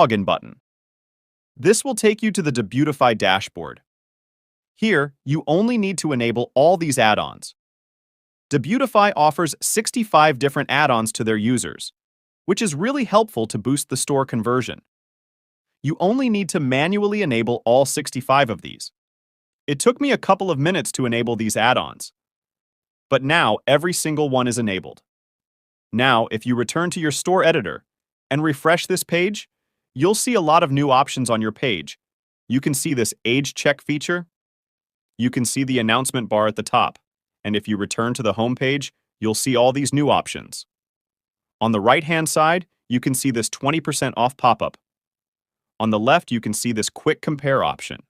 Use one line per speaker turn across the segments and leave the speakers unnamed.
Login button. This will take you to the Debutify dashboard. Here, you only need to enable all these add-ons. Debutify offers 65 different add-ons to their users, which is really helpful to boost the store conversion. You only need to manually enable all 65 of these. It took me a couple of minutes to enable these add-ons, but now every single one is enabled. Now, if you return to your store editor and refresh this page, you'll see a lot of new options on your page. You can see this age check feature. You can see the announcement bar at the top. And if you return to the home page, you'll see all these new options. On the right-hand side, you can see this 20% off pop-up. On the left, you can see this quick compare option.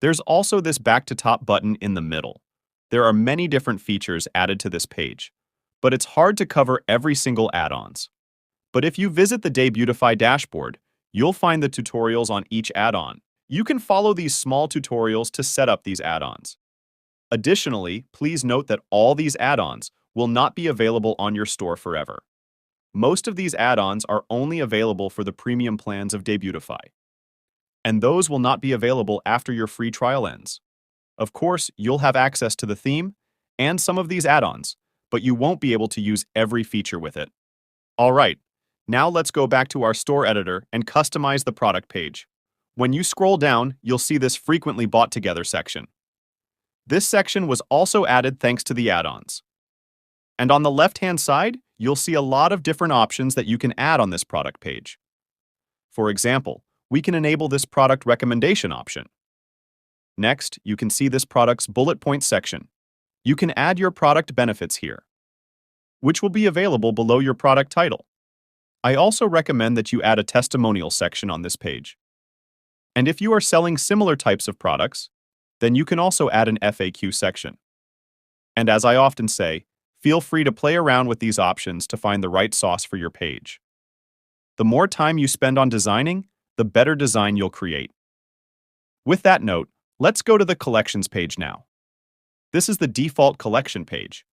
There's also this back to top button in the middle. There are many different features added to this page, but it's hard to cover every single add-ons. But if you visit the Debutify dashboard, you'll find the tutorials on each add-on. You can follow these small tutorials to set up these add-ons. Additionally, please note that all these add-ons will not be available on your store forever. Most of these add-ons are only available for the premium plans of Debutify, and those will not be available after your free trial ends. Of course, you'll have access to the theme and some of these add-ons, but you won't be able to use every feature with it. All right, now let's go back to our store editor and customize the product page. When you scroll down, you'll see this frequently bought together section. This section was also added thanks to the add-ons. And on the left-hand side, you'll see a lot of different options that you can add on this product page. For example, we can enable this product recommendation option. Next, you can see this product's bullet point section. You can add your product benefits here, which will be available below your product title. I also recommend that you add a testimonial section on this page. And if you are selling similar types of products, then you can also add an FAQ section. And as I often say, feel free to play around with these options to find the right sauce for your page. The more time you spend on designing, the better design you'll create. With that note, let's go to the collections page now. This is the default collection page.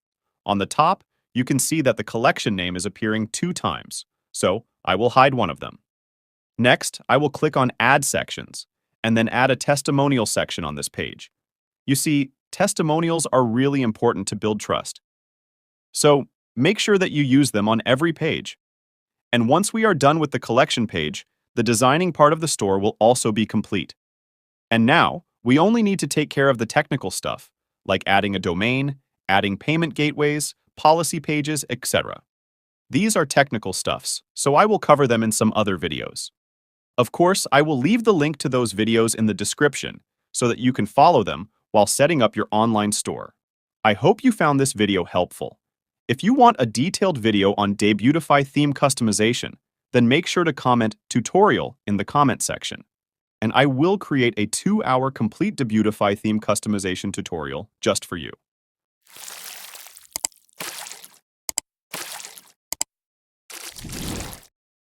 On the top, you can see that the collection name is appearing 2 times, so I will hide one of them. Next, I will click on Add Sections, and then add a testimonial section on this page. You see, testimonials are really important to build trust. So, make sure that you use them on every page. And once we are done with the collection page, the designing part of the store will also be complete. And now, we only need to take care of the technical stuff, like adding a domain, adding payment gateways, policy pages, etc. These are technical stuffs, so I will cover them in some other videos. Of course, I will leave the link to those videos in the description so that you can follow them while setting up your online store. I hope you found this video helpful. If you want a detailed video on Debutify theme customization, then make sure to comment tutorial in the comment section. And I will create a 2-hour complete Debutify theme customization tutorial just for you.